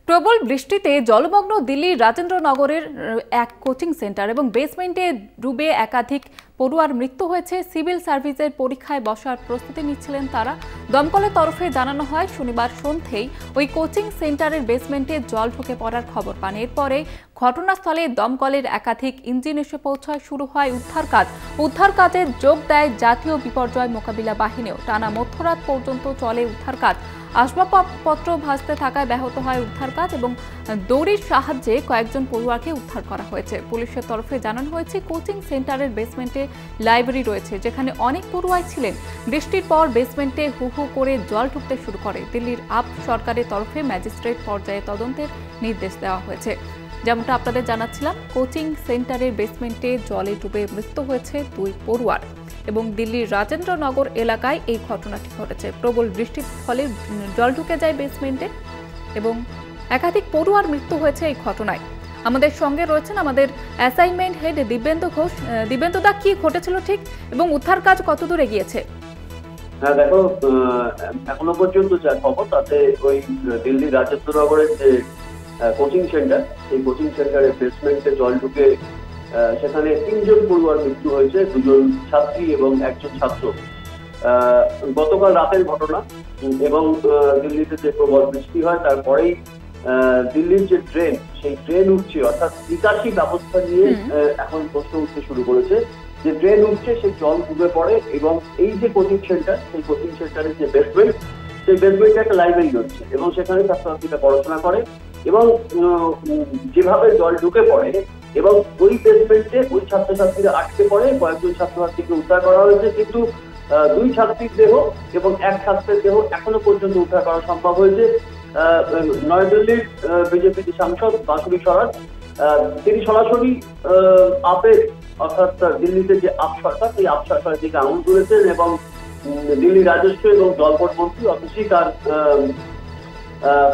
প্রবল বৃষ্টিতে জলমগ্ন দিল্লির রাজেন্দ্রনগরের এক কোচিং সেন্টার এবং বেসমেন্টে ডুবে একাধিক পড়ুয়ার মৃত্যু হয়েছে। সিভিল সার্ভিসের পরীক্ষায় বসার প্রস্তুতি নিচ্ছিলেন তারা। দমকলের তরফে জানানো হয়, শনিবার সন্ধ্যেই ওই কোচিং সেন্টারের বেসমেন্টে জল ঢুকে পড়ার খবর পান। এরপরে ঘটনাস্থলে দমকলের একাধিক ইঞ্জিন এসে পৌঁছায়। শুরু হয় উদ্ধার কাজে যোগ দেয় জাতীয় বিপর্যয় মোকাবিলা বাহিনীও। টানা মধ্যরাত পর্যন্ত চলে উদ্ধার কাজ। আসবাবপত্র ভাসতে থাকায় ব্যাহত হয় উদ্ধার কাজ এবং দড়ির সাহায্যে কয়েকজন পড়ুয়াকে উদ্ধার করা হয়েছে। পুলিশের তরফে জানানো হয়েছে, কোচিং সেন্টারের বেসমেন্টে লাইব্রেরি রয়েছে, যেখানে অনেক পড়ুয়াই ছিলেন। বৃষ্টির পর বেসমেন্টে হু হু করে জল ঢুকতে শুরু করে। দিল্লির আপ সরকারের তরফে ম্যাজিস্ট্রেট পর্যায়ে তদন্তের নির্দেশ দেওয়া হয়েছে। যেমনটা আপনাদের জানাচ্ছিলাম, কোচিং সেন্টারের বেসমেন্টে জলে ডুবে মৃত্যু হয়েছে 2 পড়ুয়ার এবং দিল্লির রাজেন্দ্রনগর এলাকায় এই ঘটনাটি ঘটেছে। প্রবল বৃষ্টির ফলে জল ঢুকে যায় বেসমেন্টে এবং একাধিক পড়ুয়ার মৃত্যু হয়েছে এই ঘটনায়। আমাদের সঙ্গে রয়েছেন আমাদের অ্যাসাইনমেন্ট হেড দিব্যেন্দু ঘোষ। দিব্যেন্দুদা, কি ঘটেছিল ঠিক এবং উদ্ধার কাজ কতদূর এগিয়েছে? হ্যাঁ, দেখো, এখনো পর্যন্ত যা খবর তাতে ওই দিল্লির রাজেন্দ্রনগরের যে কোচিং সেন্টার, সেই কোচিং সেন্টারের বেসমেন্টে জল ঢুকে সেখানে 3 জন পড়ুয়ার মৃত্যু হয়েছে, 2 জন ছাত্রী এবং 1 জন ছাত্র। গতকাল রাতের ঘটনা এবং দিল্লিতে যে প্রবল বৃষ্টি হয় তারপরেই দিল্লির যে ট্রেন, সেই ট্রেন উঠছে, অর্থাৎ নিকাশি ব্যবস্থা নিয়ে এখন প্রশ্ন উঠতে শুরু করেছে। যে ট্রেন উঠছে সেই জল ডুবে পড়ে এবং এই যে কোচিং সেন্টার, সেই কোচিং সেন্টারের যে বেসমেন্ট, সেই বেসমেন্টে একটা লাইব্রেরি রয়েছে এবং সেখানে ছাত্রছাত্রীরা পড়াশোনা করে এবং যেভাবে জল ঢুকে পড়ে এবং ওই বেসমেন্টে ওই ছাত্রছাত্রীরা আটকে পড়ে। কয়েকজন ছাত্রছাত্রীকে উদ্ধার করা হয়েছে, কিন্তু 2 ছাত্রীর দেহ এবং 1 ছাত্রের দেহ এখনো পর্যন্ত উদ্ধার করা সম্ভব হয়েছে। নয়াদিল্লির বিজেপি সাংসদ বাঁশুরি স্বরাজ, তিনি সরাসরি আপের, অর্থাৎ দিল্লিতে যে আপ সরকার, সেই আপ সরকারের দিকে আঙুল তুলেছেন এবং দিল্লির রাজস্ব এবং জলপথ মন্ত্রী অফিসই তার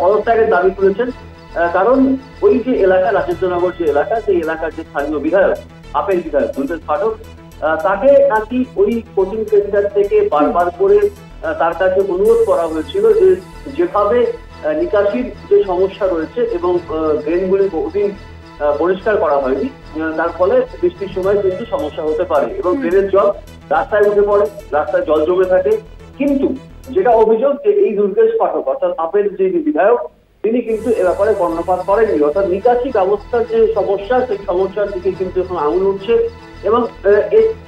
পদত্যাগের দাবি তুলেছেন। কারণ ওই যে এলাকা, রাজেন্দ্রনগর যে এলাকা, সেই এলাকার যে স্থানীয় বিধায়ক, আপের বিধায়ক দুলবেশ পাঠক, তাকে নাকি ওই কোচিং সেন্টার থেকে বারবার করে তার কাছে অনুরোধ করা হয়েছিল যে যেভাবে নিকাশির যে সমস্যা রয়েছে এবং ড্রেনগুলি বহুদিন পরিষ্কার করা হয়নি, তার ফলে বৃষ্টির সময় কিন্তু সমস্যা হতে পারে এবং ড্রেনের জল রাস্তায় উঠে পড়ে, রাস্তায় জল জমে থাকে। কিন্তু যেটা অভিযোগ, যে এই দুর্গেশ পাঠক অর্থাৎ আপের যে বিধায়ক, তিনি কিন্তু এ ব্যাপারে কর্ণপাত করেননি। অর্থাৎ নিকাশি ব্যবস্থার যে সমস্যা, সেই সমস্যার দিকে কিন্তু এখন আঙুল উঠছে এবং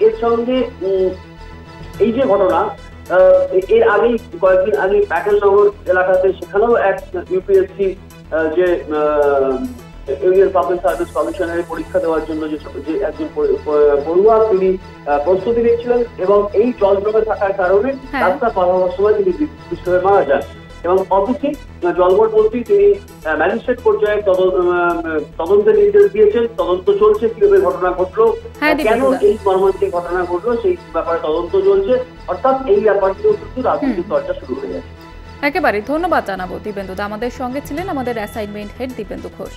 এর সঙ্গে এই যে ঘটনা, এর আগেই কয়েকদিন আগে প্যাটেলনগর এলাকাতে, সেখানেও এক ইউপিএসসি যে ইউনিয়ন পাবলিক সার্ভিস কমিশনের পরীক্ষা দেওয়ার জন্য যে একজন পড়ুয়া, তিনি প্রস্তুতি নিচ্ছিলেন এবং এই জল জমে থাকার কারণে রাস্তা পার হওয়ার সময় তিনি বিস্ফোরণে হয়ে মারা যান এবং অফিসে জলপথ মন্ত্রী তিনি ম্যাজিস্ট্রেট পর্যায়ে তদন্তের নির্দেশ দিয়েছেন। তদন্ত চলছে, কিভাবে ঘটনা ঘটলো, কেন এই মর্মান্তিক ঘটনা ঘটলো, সেই ব্যাপারে তদন্ত চলছে। অর্থাৎ এই ব্যাপারটিও কিন্তু রাজনৈতিক চর্চা শুরু হয়ে গেছে। একেবারে ধন্যবাদ জানাবো দিব্যেন্দু। আমাদের সঙ্গে ছিলেন আমাদের অ্যাসাইনমেন্ট হেড দিব্যেন্দু ঘোষ।